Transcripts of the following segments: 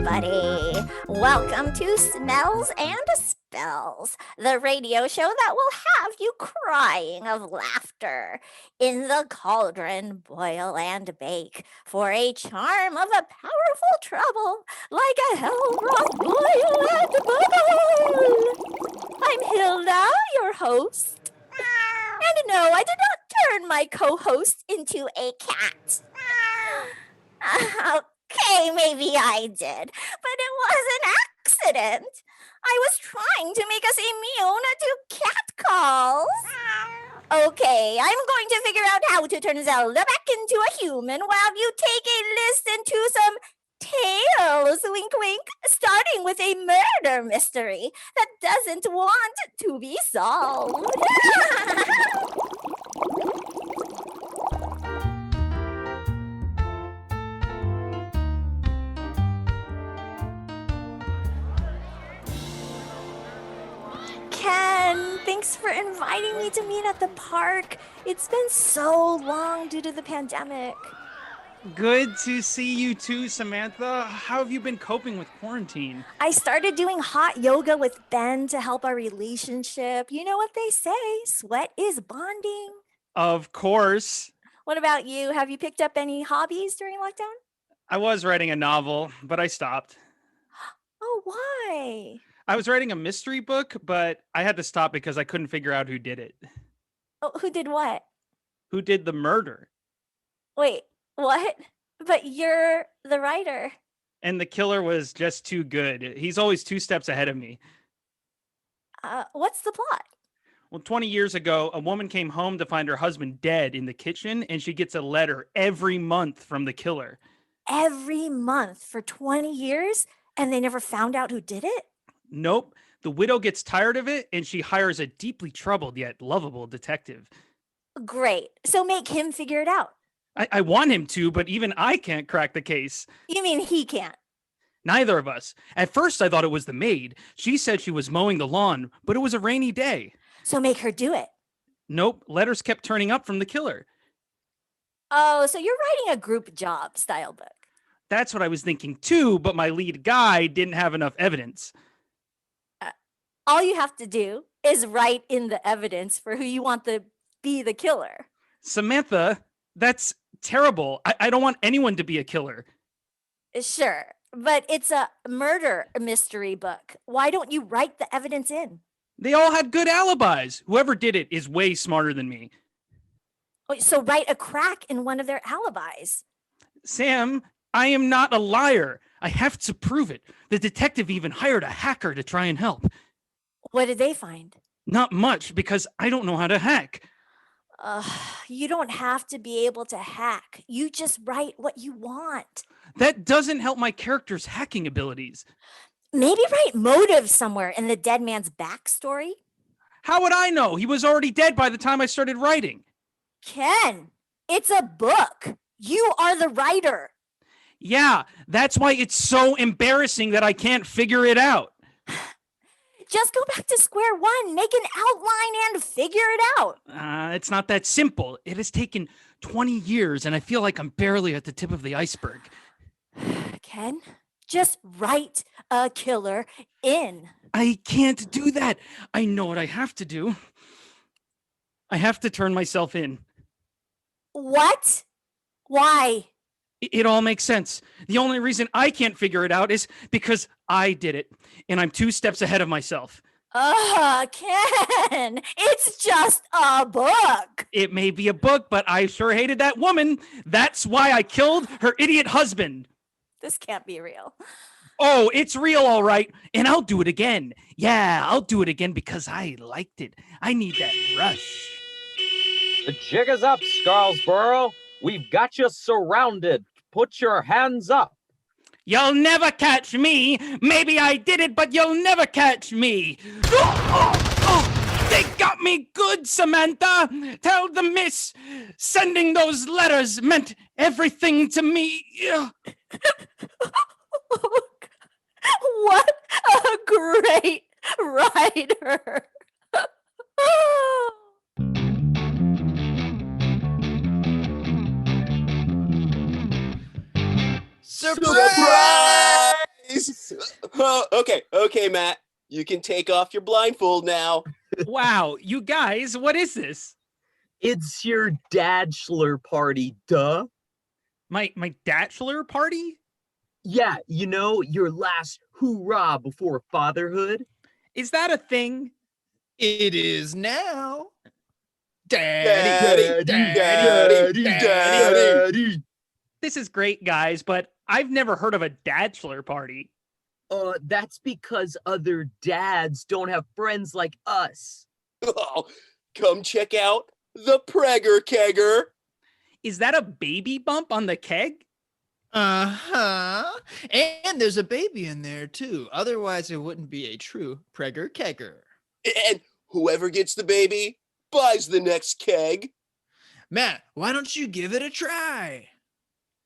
everybody. Welcome to Smells and Spells, the radio show that will have you crying of laughter. In the cauldron, boil and bake for a charm of a powerful trouble, like a hell-broth boil and bubble. I'm Hilda, your host. And no, I did not turn my co-host into a cat. Okay, maybe I did, but it was an accident. I was trying to make us immune to cat calls. Okay, I'm going to figure out how to turn Zelda back into a human while you take a listen to some tales, wink wink, starting with a murder mystery that doesn't want to be solved. Ken, thanks for inviting me to meet at the park. It's been so long due to the pandemic. Good to see you too, Samantha. How have you been coping with quarantine? I started doing hot yoga with Ben to help our relationship. You know what they say, sweat is bonding. Of course. What about you? Have you picked up any hobbies during lockdown? I was writing a novel, but I stopped. Oh, why? I was writing a mystery book, but I had to stop because I couldn't figure out who did it. Oh, who did what? Who did the murder? Wait, what? But you're the writer. And the killer was just too good. He's always 2 steps ahead of me. What's the plot? Well, 20 years ago, a woman came home to find her husband dead in the kitchen, and she gets a letter every month from the killer. Every month for 20 years? And they never found out who did it? Nope. The widow gets tired of it, and she hires a deeply troubled yet lovable detective. Great. So make him figure it out. I want him to, but even I can't crack the case. You mean he can't? Neither of us. At first, I thought it was the maid. She said she was mowing the lawn, but it was a rainy day. So make her do it. Nope. Letters kept turning up from the killer. Oh, so you're writing a group job style book. That's what I was thinking too, but my lead guy didn't have enough evidence. All you have to do is write in the evidence for who you want to be the killer. Samantha, that's terrible. I don't want anyone to be a killer. Sure, but it's a murder mystery book. Why don't you write the evidence in? They all had good alibis. Whoever did it is way smarter than me. So write a crack in one of their alibis. Sam, I am not a liar. I have to prove it. The detective even hired a hacker to try and help. What did they find? Not much, because I don't know how to hack. You don't have to be able to hack. You just write what you want. That doesn't help my character's hacking abilities. Maybe write motive somewhere in the dead man's backstory. How would I know? He was already dead by the time I started writing. Ken, it's a book. You are the writer. Yeah, that's why it's so embarrassing that I can't figure it out. Just go back to square one, make an outline and figure it out. It's not that simple. It has taken 20 years and I feel like I'm barely at the tip of the iceberg. Ken, just write a killer in. I can't do that. I know what I have to do. I have to turn myself in. What? Why? It all makes sense. The only reason I can't figure it out is because I did it, and I'm 2 steps ahead of myself. Ken, it's just a book. It may be a book, but I sure hated that woman. That's why I killed her idiot husband. This can't be real. Oh, it's real, all right. And I'll do it again. Yeah, I'll do it again because I liked it. I need that rush. The jig is up, Scarlsboro. We've got you surrounded. Put your hands up. You'll never catch me. Maybe I did it, but you'll never catch me. They got me good, Samantha. Tell the miss. Sending those letters meant everything to me. What a great writer. Surprise! Okay, Matt. You can take off your blindfold now. Wow, you guys, what is this? It's your dadchelor party, duh. My dadchelor party? Yeah, your last hoorah before fatherhood. Is that a thing? It is now. Daddy, Daddy. This is great, guys, but I've never heard of a dadchelor party. That's because other dads don't have friends like us. Oh, come check out the Pregger Kegger. Is that a baby bump on the keg? Uh-huh. And there's a baby in there, too. Otherwise, it wouldn't be a true Pregger Kegger. And whoever gets the baby buys the next keg. Matt, why don't you give it a try?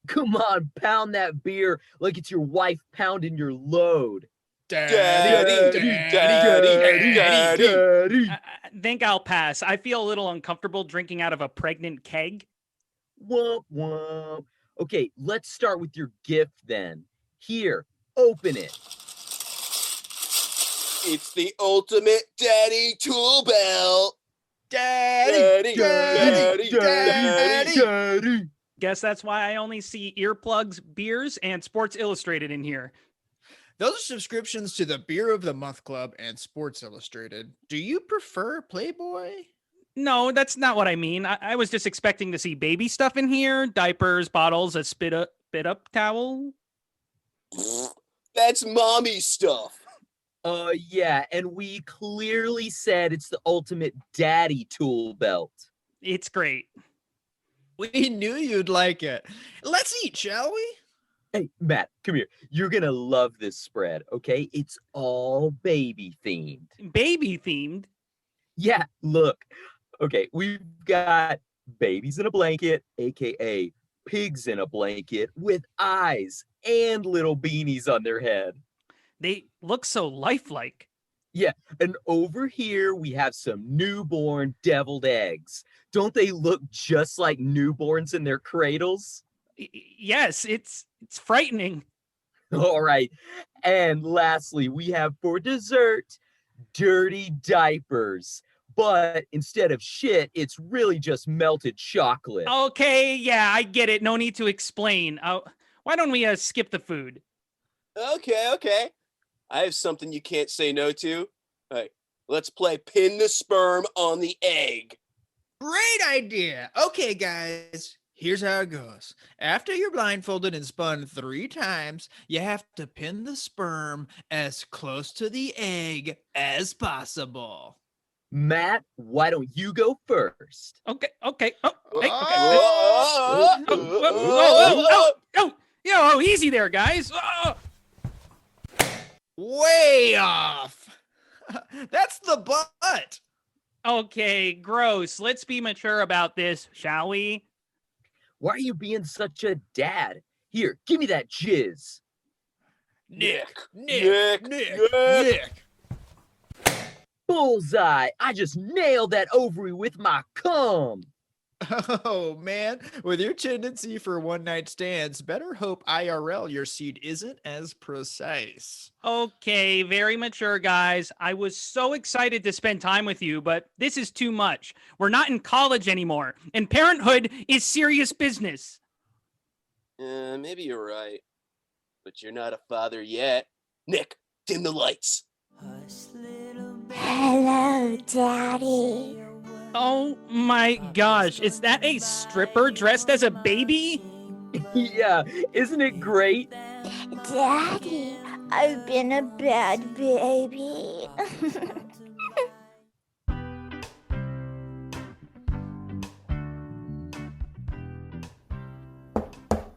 Come on, pound that beer like it's your wife pounding your load. Daddy. I think I'll pass. I feel a little uncomfortable drinking out of a pregnant keg. Womp womp. Okay, let's start with your gift then. Here, open it. It's the ultimate daddy tool belt. Daddy. Guess that's why I only see earplugs, beers, and Sports Illustrated in here. Those are subscriptions to the Beer of the Month Club and Sports Illustrated. Do you prefer Playboy? No, that's not what I mean. I was just expecting to see baby stuff in here. Diapers, bottles, a spit up towel. That's mommy stuff. Yeah, and we clearly said it's the ultimate daddy tool belt. It's great. We knew you'd like it. Let's eat, shall we? Hey, Matt, come here. You're gonna love this spread, okay? It's all baby themed. Baby themed? Yeah, look. Okay, we've got babies in a blanket, aka pigs in a blanket, with eyes and little beanies on their head. They look so lifelike. Yeah, and over here we have some newborn deviled eggs. Don't they look just like newborns in their cradles? Yes, it's frightening. All right. And lastly, we have for dessert, dirty diapers. But instead of shit, it's really just melted chocolate. Okay, yeah, I get it. No need to explain. Why don't we skip the food? Okay. I have something you can't say no to. All right, let's play pin the sperm on the egg. Great idea. Okay, guys, here's how it goes. After you're blindfolded and spun 3 times, you have to pin the sperm as close to the egg as possible. Matt, why don't you go first? Okay. Oh, hey, okay. Whoa, easy there, guys. Oh. Way off. That's the butt. Okay, gross. Let's be mature about this, shall we? Why are you being such a dad? Here, give me that jizz. Nick. Bullseye! I just nailed that ovary with my cum. Oh, man, with your tendency for one-night stands, better hope IRL your seed isn't as precise. Okay, very mature, guys. I was so excited to spend time with you, but this is too much. We're not in college anymore, and parenthood is serious business. Maybe you're right, but you're not a father yet. Nick, dim the lights. Hello, Daddy. Oh my gosh, is that a stripper dressed as a baby? Yeah, isn't it great? Daddy, I've been a bad baby.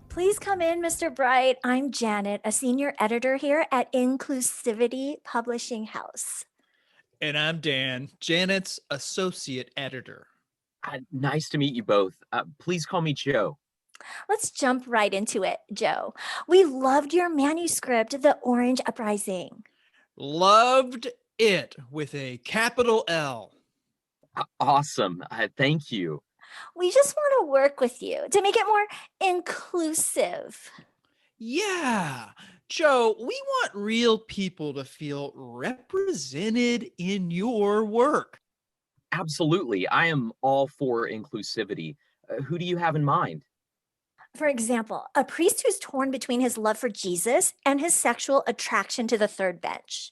Please come in, Mr. Bright. I'm Janet, a senior editor here at Inclusivity Publishing House. And I'm Dan, Janet's associate editor. Nice to meet you both. Please call me Joe. Let's jump right into it, Joe. We loved your manuscript, The Orange Uprising. Loved it with a capital L. Awesome. Thank you. We just want to work with you to make it more inclusive. Yeah, Joe, we want real people to feel represented in your work. Absolutely. I am all for inclusivity. Who do you have in mind? For example, a priest who's torn between his love for Jesus and his sexual attraction to the third bench.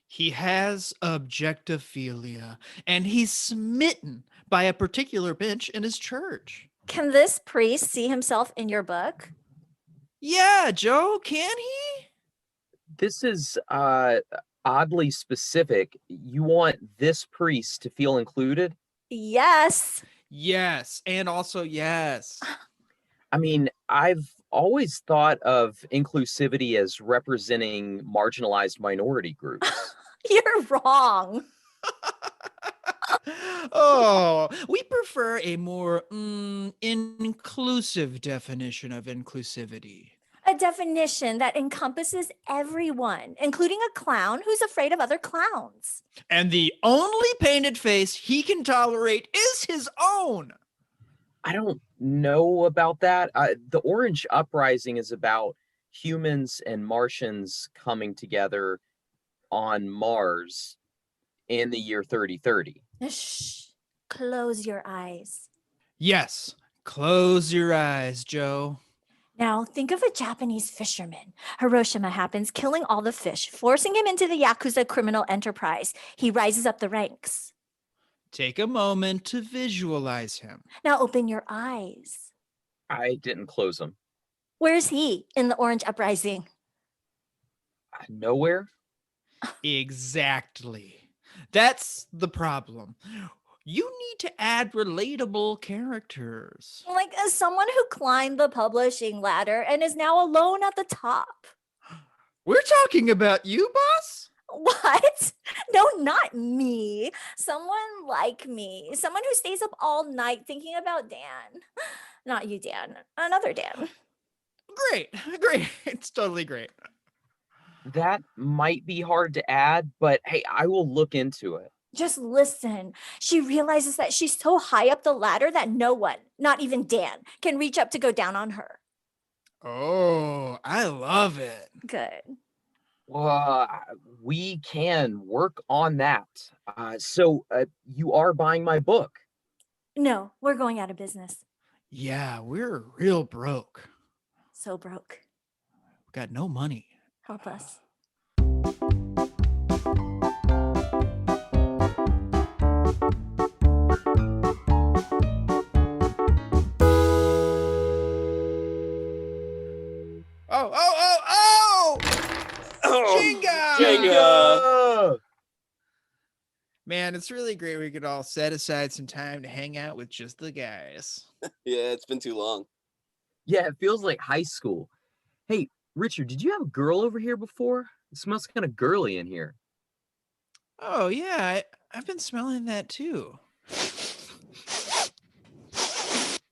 He has objectophilia, and he's smitten by a particular bench in his church. Can this priest see himself in your book? Yeah, Joe, can he? This is oddly specific. You want this priest to feel included? Yes. Yes, and also yes. I mean, I've always thought of inclusivity as representing marginalized minority groups. You're wrong. Oh, we prefer a more inclusive definition of inclusivity. A definition that encompasses everyone, including a clown who's afraid of other clowns. And the only painted face he can tolerate is his own. I don't know about that. The Orange Uprising is about humans and Martians coming together on Mars in the year 3030. Shh. Close your eyes. Yes, close your eyes, Joe. Now, think of a Japanese fisherman. Hiroshima happens, killing all the fish, forcing him into the Yakuza criminal enterprise. He rises up the ranks. Take a moment to visualize him. Now open your eyes. I didn't close them. Where's he in the Orange Uprising? Nowhere? Exactly. That's the problem. You need to add relatable characters. Like someone who climbed the publishing ladder and is now alone at the top. We're talking about you, boss? What? No, not me. Someone like me. Someone who stays up all night thinking about Dan. Not you, Dan. Another Dan. Great. It's totally great. That might be hard to add, but hey, I will look into it. Just listen. She realizes that she's so high up the ladder that no one, not even Dan, can reach up to go down on her. Oh, I love it. Good. Well, we can work on that. So you are buying my book? No, we're going out of business. Yeah, we're real broke. So broke. We got no money. Help us. Oh! Jenga! Jenga! Man, it's really great we could all set aside some time to hang out with just the guys. Yeah, it's been too long. Yeah, it feels like high school. Hey, Richard, did you have a girl over here before? It smells kind of girly in here. Oh, yeah, I've been smelling that too.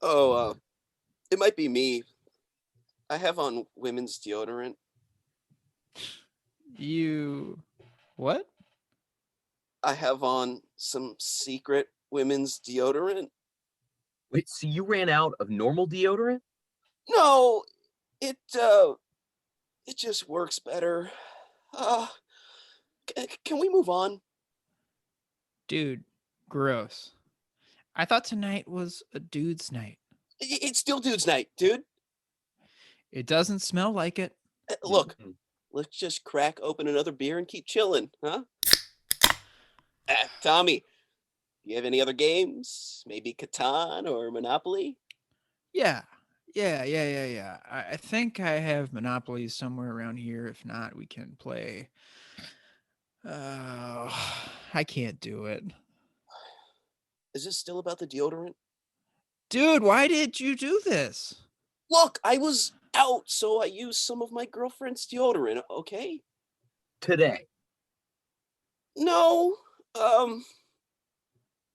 Oh, it might be me. I have on women's deodorant. You... what? I have on some secret women's deodorant. Wait, so you ran out of normal deodorant? No, it just works better. Can we move on? Dude, gross. I thought tonight was a dude's night. It's still dude's night, dude. It doesn't smell like it. Look, let's just crack open another beer and keep chilling, huh? Tommy, you have any other games? Maybe Catan or Monopoly? Yeah. I think I have Monopoly somewhere around here. If not, we can play. I can't do it. Is this still about the deodorant? Dude, why did you do this? Look, I was out, so I used some of my girlfriend's deodorant, okay? Today. No,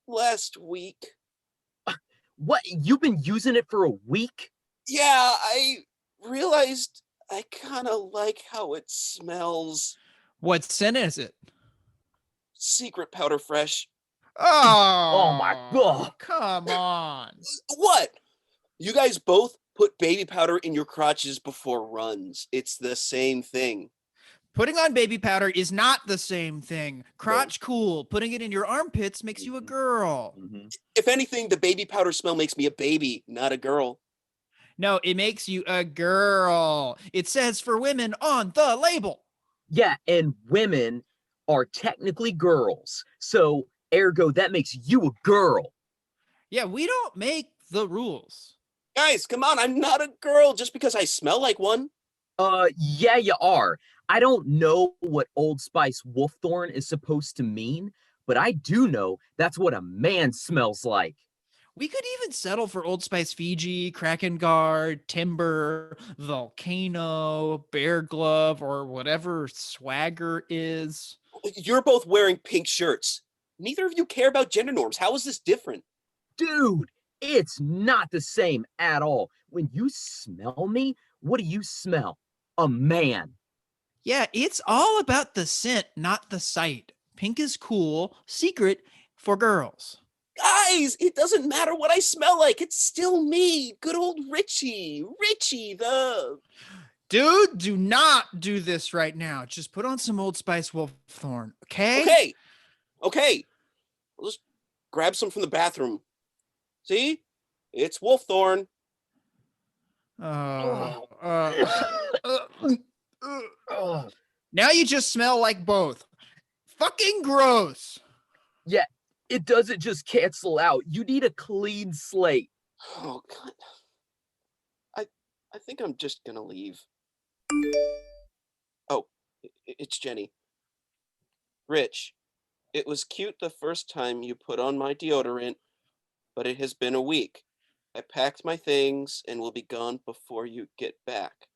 last week. What? You've been using it for a week? Yeah, I realized I kind of like how it smells. What scent is it? Secret powder fresh. Oh my God. Come on. What? You guys both Put baby powder in your crotches before runs. It's the same thing. Putting on baby powder is not the same thing. Crotch cool. Putting it in your armpits makes you a girl. Mhm. If anything, the baby powder smell makes me a baby, not a girl. No, it makes you a girl. It says for women on the label. Yeah, and women are technically girls. So, ergo, that makes you a girl. Yeah, we don't make the rules. Guys, come on, I'm not a girl just because I smell like one. Yeah, you are. I don't know what Old Spice Wolfthorn is supposed to mean, but I do know that's what a man smells like. We could even settle for Old Spice Fiji, Kraken Guard, Timber, Volcano, Bear Glove, or whatever swagger is. You're both wearing pink shirts. Neither of you care about gender norms. How is this different? Dude, it's not the same at all. When you smell me, what do you smell? A man. Yeah, it's all about the scent, not the sight. Pink is cool, secret for girls. Guys, it doesn't matter what I smell like. It's still me. Good old Richie. Richie, the... Dude, do not do this right now. Just put on some Old Spice Wolfthorn, okay? Okay. I'll just grab some from the bathroom. See? It's Wolfthorn. Now you just smell like both. Fucking gross. Yeah, it doesn't just cancel out. You need a clean slate. Oh, God. I think I'm just gonna leave. Oh, it's Jenny. Rich, it was cute the first time you put on my deodorant, but it has been a week. I packed my things and will be gone before you get back.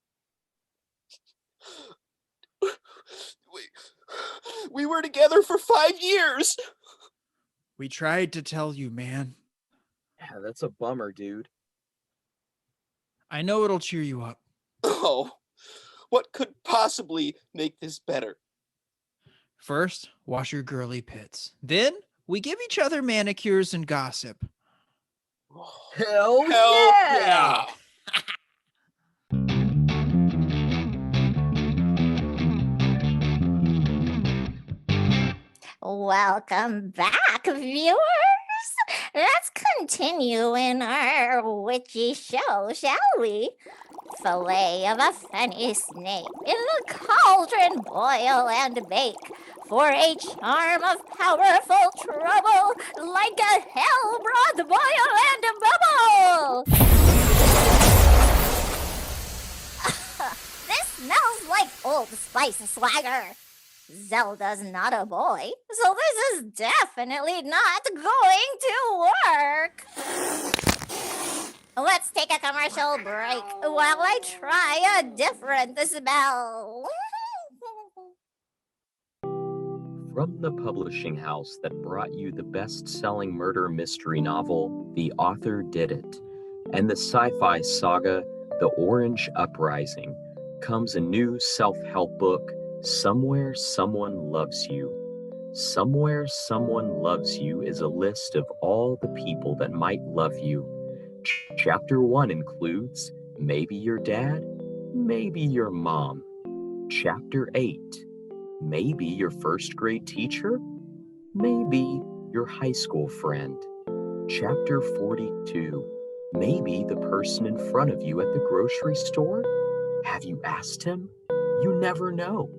We were together for 5 years. We tried to tell you, man. Yeah, that's a bummer, dude. I know it'll cheer you up. Oh, what could possibly make this better? First, wash your girly pits. Then, we give each other manicures and gossip. Hell, Hell yeah! Welcome back, viewers. Let's continue in our witchy show, shall we? Fillet of a funny snake in the cauldron, boil and bake for a charm of powerful trouble, like a hell-broth, boil and bubble. This smells like Old Spice swagger. Zelda's not a boy, so this is definitely not going to work. Let's take a commercial break while I try a different smell. From the publishing house that brought you the best-selling murder mystery novel, The Author Did It, and the sci-fi saga, The Orange Uprising, comes a new self-help book, Somewhere Someone Loves You. Somewhere Someone Loves You is a list of all the people that might love you. Chapter 1 includes maybe your dad, maybe your mom. Chapter 8, maybe your first grade teacher, maybe your high school friend. Chapter 42, maybe the person in front of you at the grocery store. Have you asked him? You never know.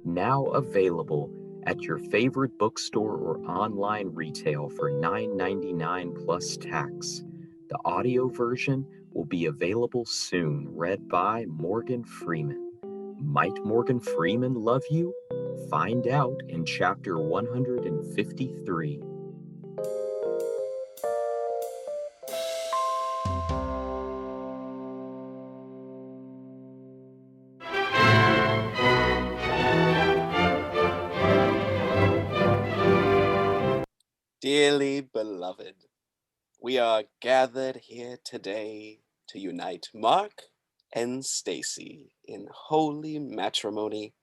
Now available at your favorite bookstore or online retail for $9.99 plus tax. The audio version will be available soon, read by Morgan Freeman. Might Morgan Freeman love you? Find out in chapter 153. Dearly beloved, we are gathered here today to unite Mark and Stacy in holy matrimony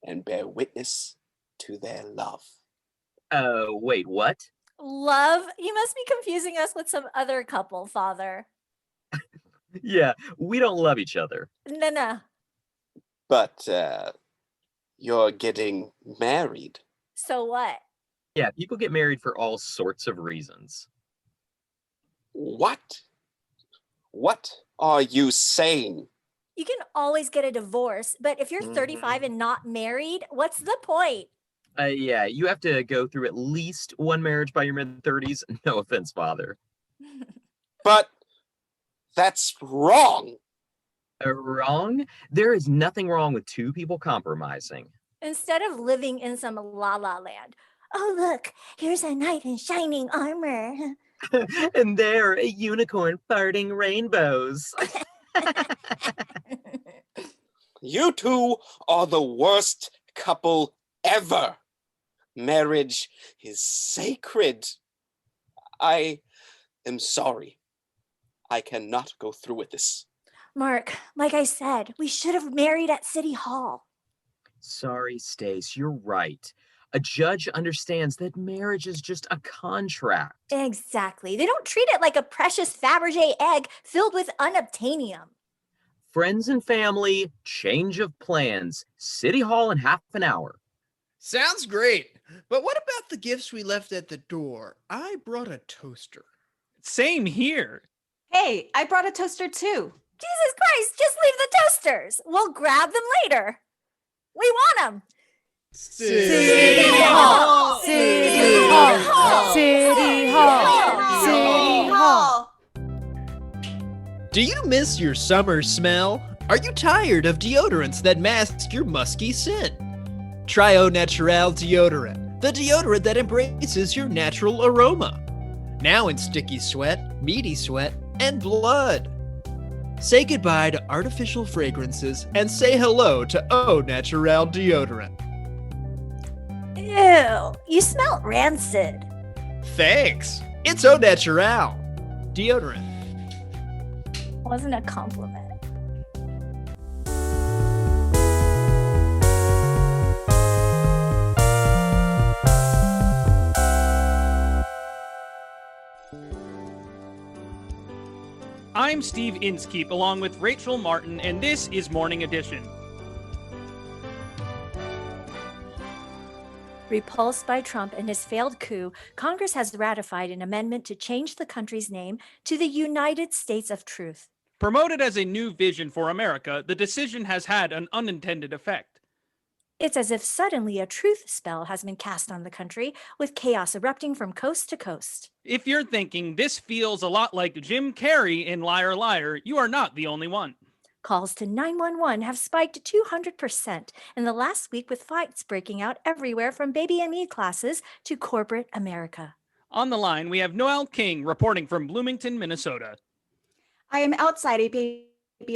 and bear witness to their love. Wait, what? Love? You must be confusing us with some other couple, Father. Yeah, we don't love each other. No. But you're getting married. So what? Yeah, people get married for all sorts of reasons. What? What are you saying? You can always get a divorce, but if you're 35 and not married, what's the point? Yeah, you have to go through at least one marriage by your mid-30s. No offense, father. But that's wrong. Wrong? There is nothing wrong with two people compromising. Instead of living in some la la land. Oh, look, here's a knight in shining armor. And there, a unicorn farting rainbows. You two are the worst couple ever. Marriage is sacred. I am sorry. I cannot go through with this. Mark, like I said, we should have married at City Hall. Sorry, Stace, you're right. A judge understands that marriage is just a contract. Exactly. They don't treat it like a precious Fabergé egg filled with unobtainium. Friends and family, change of plans, City Hall in half an hour. Sounds great. But what about the gifts we left at the door? I brought a toaster. Same here. Hey, I brought a toaster too. Jesus Christ, just leave the toasters. We'll grab them later. We want them. City Hall! City Hall! City Hall! City Hall! Do you miss your summer smell? Are you tired of deodorants that mask your musky scent? Try Naturel Deodorant, the deodorant that embraces your natural aroma. Now in sticky sweat, meaty sweat, and blood. Say goodbye to artificial fragrances and say hello to Naturel Deodorant. Ew, you smell rancid. Thanks. It's Naturel Deodorant. Wasn't a compliment. I'm Steve Inskeep along with Rachel Martin, and this is Morning Edition. Repulsed by Trump and his failed coup, Congress has ratified an amendment to change the country's name to the United States of Truth. Promoted as a new vision for America, the decision has had an unintended effect. It's as if suddenly a truth spell has been cast on the country, with chaos erupting from coast to coast. If you're thinking this feels a lot like Jim Kerry in Liar Liar, you are not the only one. Calls to 911 have spiked 200% in the last week, with fights breaking out everywhere from baby and me classes to corporate America. On the line, we have Noelle King reporting from Bloomington, Minnesota. I am outside a baby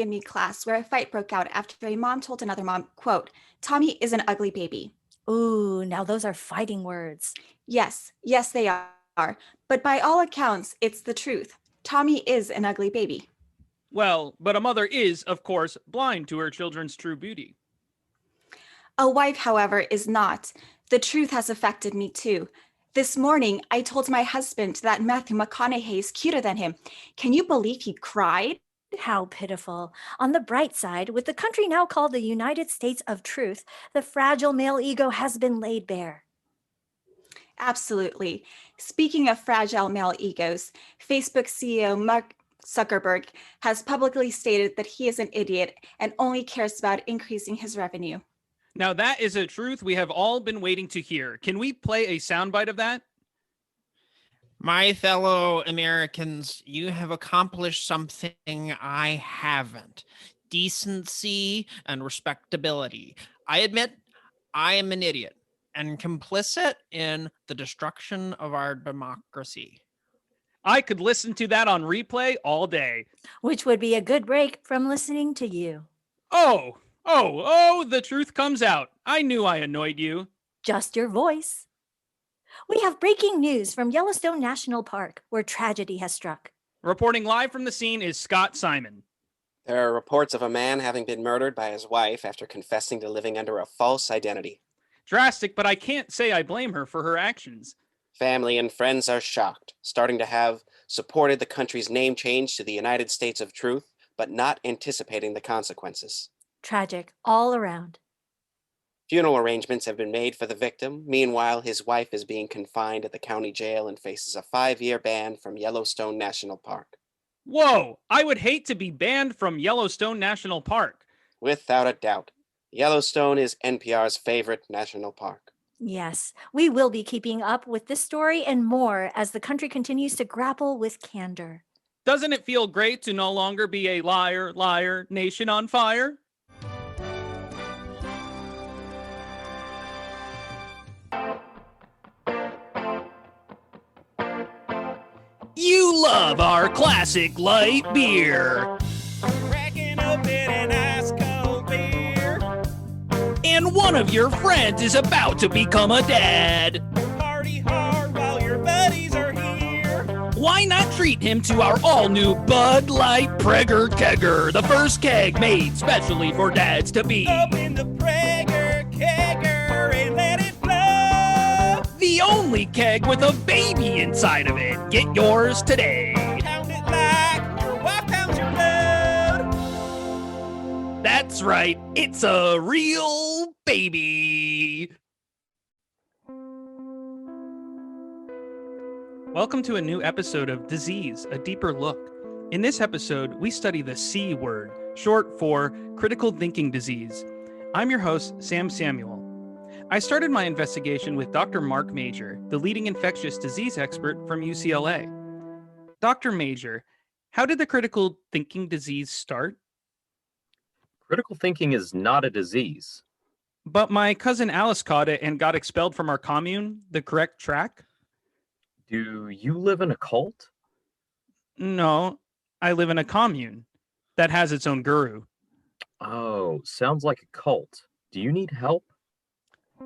and me class where a fight broke out after a mom told another mom, quote, "Tommy is an ugly baby." Ooh, now those are fighting words. Yes, they are. But by all accounts, it's the truth. Tommy is an ugly baby. Well, but a mother is, of course, blind to her children's true beauty. A wife, however, is not. The truth has affected me too. This morning, I told my husband that Matthew McConaughey is cuter than him. Can you believe he cried? How pitiful. On the bright side, with the country now called the United States of Truth, the fragile male ego has been laid bare. Absolutely. Speaking of fragile male egos, Facebook CEO Mark Zuckerberg has publicly stated that he is an idiot and only cares about increasing his revenue. Now that is a truth we have all been waiting to hear. Can we play a soundbite of that? My fellow Americans, you have accomplished something I haven't. Decency and respectability. I admit I am an idiot and complicit in the destruction of our democracy. I could listen to that on replay all day. Which would be a good break from listening to you. Oh, the truth comes out. I knew I annoyed you. Just your voice. We have breaking news from Yellowstone National Park, where tragedy has struck. Reporting live from the scene is Scott Simon. There are reports of a man having been murdered by his wife after confessing to living under a false identity. Drastic, but I can't say I blame her for her actions. Family and friends are shocked, starting to have supported the country's name change to the United States of Truth, but not anticipating the consequences. Tragic all around. Funeral arrangements have been made for the victim. Meanwhile, his wife is being confined at the county jail and faces a 5-year ban from Yellowstone National Park. Whoa, I would hate to be banned from Yellowstone National Park. Without a doubt, Yellowstone is NPR's favorite national park. Yes, we will be keeping up with this story and more as the country continues to grapple with candor. Doesn't it feel great to no longer be a liar, liar, nation on fire? You love our classic light beer. Cracking open an ice cold beer. And one of your friends is about to become a dad. Party hard while your buddies are here. Why not treat him to our all-new Bud Light Pregger Kegger, the first keg made specially for dads to be. Open the Pregger Kegger and let it flow. The only keg with a baby inside of it. Get yours today. Pound it like your wife pounds your load. That's right, it's a real baby. Welcome to a new episode of Disease, a Deeper Look. In this episode, we study the C word, short for critical thinking disease. I'm your host, Sam Samuel. I started my investigation with Dr. Mark Major, the leading infectious disease expert from UCLA. Dr. Major, how did the critical thinking disease start? Critical thinking is not a disease. But my cousin Alice caught it and got expelled from our commune, the correct track? Do you live in a cult? No, I live in a commune that has its own guru. Oh, sounds like a cult. Do you need help?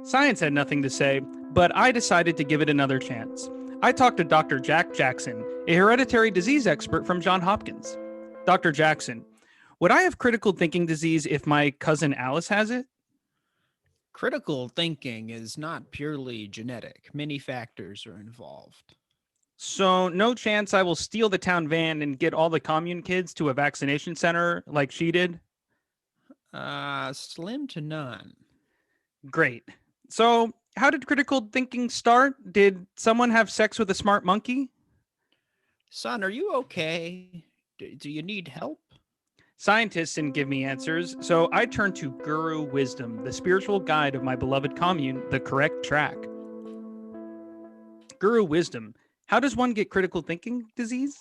Science had nothing to say, but I decided to give it another chance. I talked to Dr. Jack Jackson, a hereditary disease expert from Johns Hopkins. Dr. Jackson, would I have critical thinking disease if my cousin Alice has it? Critical thinking is not purely genetic. Many factors are involved. So no chance I will steal the town van and get all the commune kids to a vaccination center like she did? Slim to none. Great. So how did critical thinking start? Did someone have sex with a smart monkey? Son, are you okay? Do you need help? Scientists didn't give me answers, so I turned to Guru Wisdom, the spiritual guide of my beloved commune, the correct track. Guru Wisdom, how does one get critical thinking disease?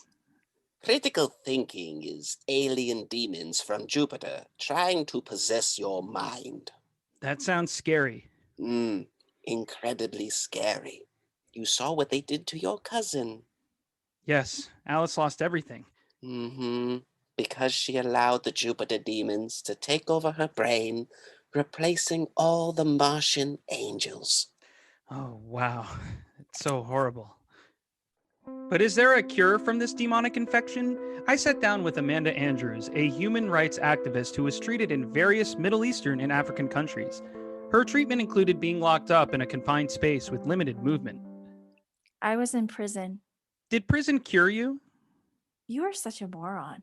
Critical thinking is alien demons from Jupiter trying to possess your mind. That sounds scary. Incredibly scary. You saw what they did to your cousin. Yes, Alice lost everything. Because she allowed the Jupiter demons to take over her brain, replacing all the Martian angels. Oh, wow. It's so horrible. But is there a cure from this demonic infection? I sat down with Amanda Andrews, a human rights activist who was treated in various Middle Eastern and African countries. Her treatment included being locked up in a confined space with limited movement. I was in prison. Did prison cure you? You are such a moron.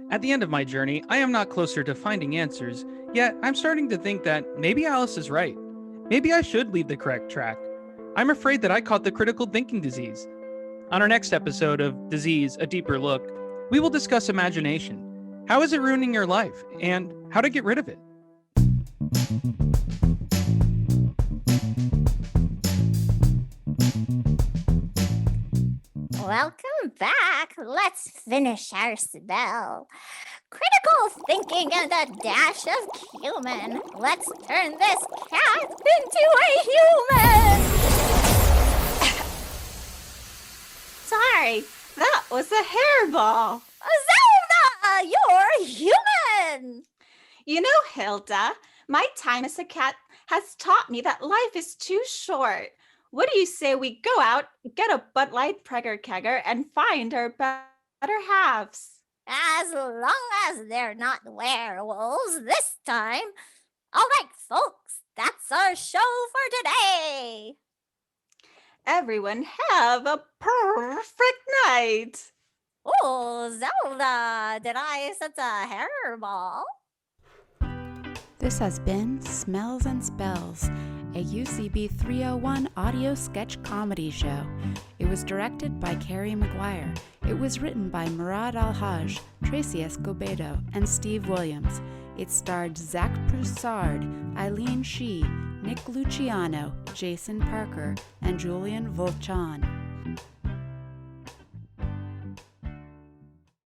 At the end of my journey, I am not closer to finding answers, yet I'm starting to think that maybe Alice is right. Maybe I should leave the correct track. I'm afraid that I caught the critical thinking disease. On our next episode of Disease, a Deeper Look, we will discuss imagination. How is it ruining your life, and how to get rid of it? Welcome back. Let's finish our spell. Critical thinking and a dash of cumin. Let's turn this cat into a human. Sorry, that was a hairball. Zelda, you're human. You know, Hilda, my time as a cat has taught me that life is too short. What do you say we go out, get a Bud Light Pregger Kegger, and find our better halves? As long as they're not werewolves this time. All right, folks, that's our show for today. Everyone have a perfect night. Oh, Zelda, did I sense a hairball? This has been Smells and Spells, a UCB 301 audio sketch comedy show. It was directed by Kerry McGuire. It was written by Murad Al-Haj, Tracy Escobedo, and Steve Williams. It starred Zach Broussard, EileenHsi, Nick Luciano, Jason Parker, and Julian Vlcan.